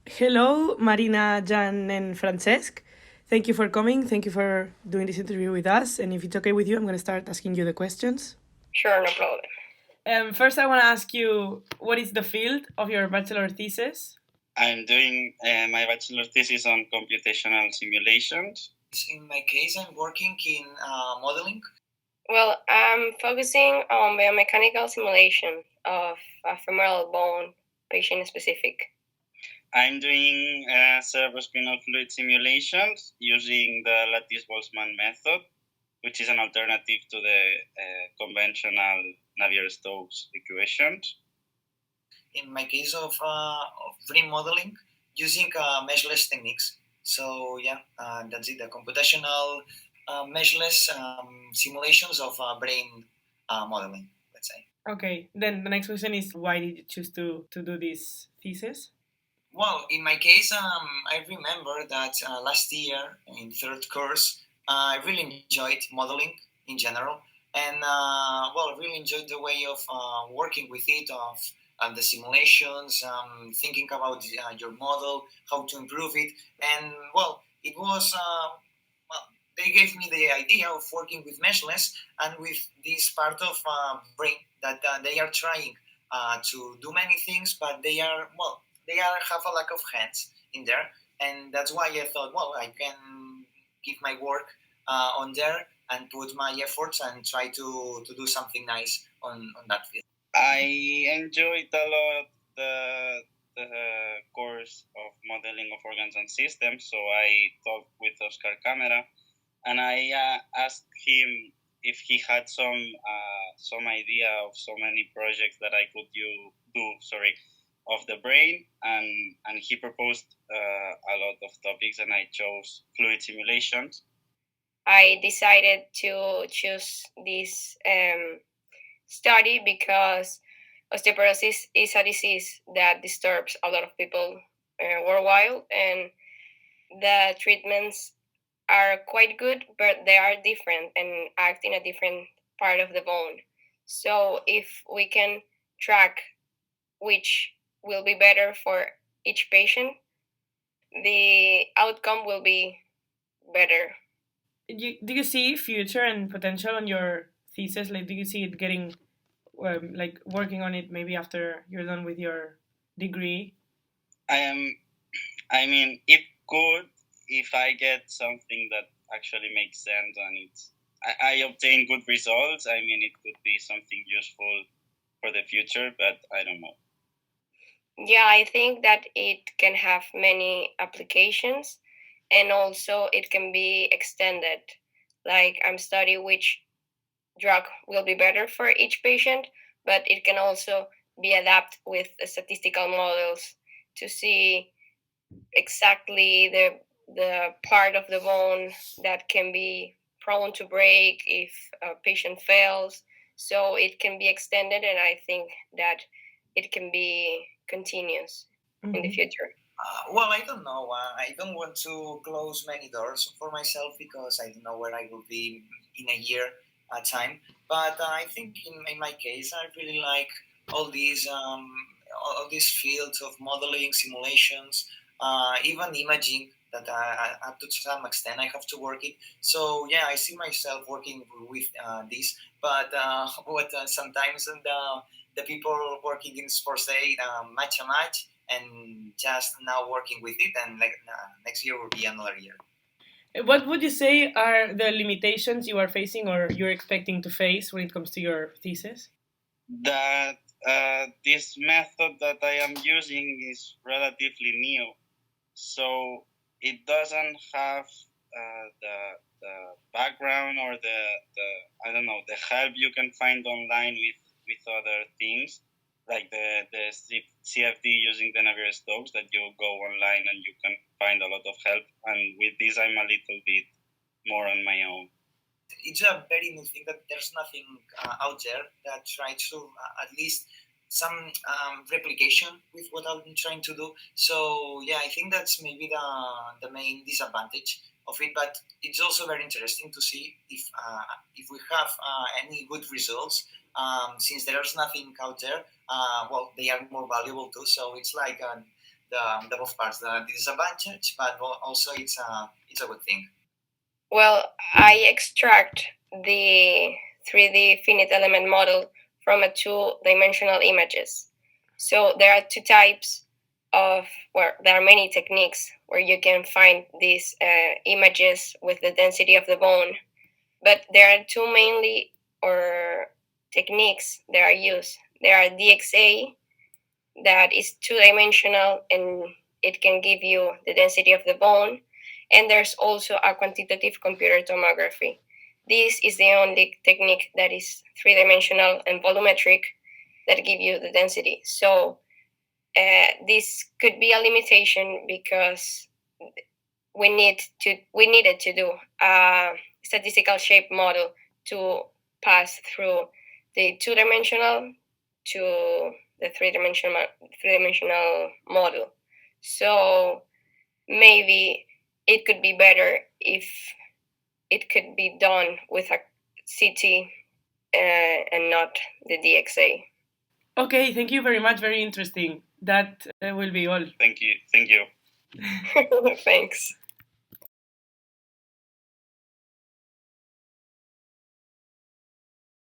Hello, Marina, Jan, and Francesc. Thank you for coming. Thank you for doing this interview with us. And if it's okay with you, I'm going to start asking you the questions. Sure, no problem. First, I want to ask you, what is the field of your bachelor thesis? I'm doing my bachelor thesis on computational simulations. In my case, I'm working in modeling. Well, I'm focusing on biomechanical simulation of a femoral bone, patient specific. I'm doing cerebrospinal fluid simulations using the lattice-Boltzmann method, which is an alternative to the conventional Navier-Stokes equations. In my case of dream modeling, using meshless techniques. So yeah, that's it. The computational meshless simulations of brain modeling, let's say. Okay, then the next question is, why did you choose to do this thesis? Well, in my case, I remember that last year in third course, I really enjoyed modeling in general, and really enjoyed the way of working with it, of the simulations, thinking about your model, how to improve it, and it was. They gave me the idea of working with meshless and with this part of brain that they are trying to do many things, but they are have a lack of hands in there, and that's why I thought, well, I can give my work on there and put my efforts and try to do something nice on that field. I enjoyed a lot the course of modeling of organs and systems, so I talked with Oscar Camera, and I asked him if he had some idea of so many projects that I could do. Of the brain, and he proposed a lot of topics, and I chose fluid simulations. I decided to choose this study because osteoporosis is a disease that disturbs a lot of people worldwide, and the treatments are quite good, but they are different and act in a different part of the bone. So if we can track which will be better for each patient, the outcome will be better. Do you see future and potential on your thesis? Like, do you see it getting, like, working on it maybe after you're done with your degree? I mean, it could, if I get something that actually makes sense and I obtain good results. I mean, it could be something useful for the future, but I don't know. Yeah, I think that it can have many applications, and also it can be extended. Like, I'm studying which drug will be better for each patient, but it can also be adapted with the statistical models to see exactly the part of the bone that can be prone to break if a patient fails. So it can be extended, and I think that it can be continuous in the future. I don't know. I don't want to close many doors for myself because I don't know where I will be in a year time. But I think in my case, I really like all these all these fields of modeling, simulations, even imaging. That up to some extent I have to work it. So yeah, I see myself working with this. But sometimes the people working in sports say match a match and just now working with it, and like next year will be another year. What would you say are the limitations you are facing or you're expecting to face when it comes to your thesis? That this method that I am using is relatively new, so it doesn't have the background or the I don't know, the help you can find online with other things like the CFD using the Navier-Stokes, that you go online and you can find a lot of help. And with this, I'm a little bit more on my own. It's a very new thing that there's nothing out there that tries to at least some replication with what I'm trying to do. So yeah, I think that's maybe the main disadvantage of it. But it's also very interesting to see if we have any good results. Since there's nothing out there, they are more valuable too. So it's like the both parts, the disadvantage, but also it's a good thing. Well, I extract the 3D finite element model from a two-dimensional images. So there are two types of, well, there are many techniques where you can find these images with the density of the bone, but there are two mainly or techniques that are used. There are DXA, that is two-dimensional and it can give you the density of the bone, and there's also a quantitative computer tomography. This is the only technique that is three-dimensional and volumetric that give you the density. So this could be a limitation because we needed to do a statistical shape model to pass through the two-dimensional to the three-dimensional model. So maybe it could be better if it could be done with a CT and not the DXA. Okay, thank you very much. Very interesting. That will be all. Thank you. Thanks.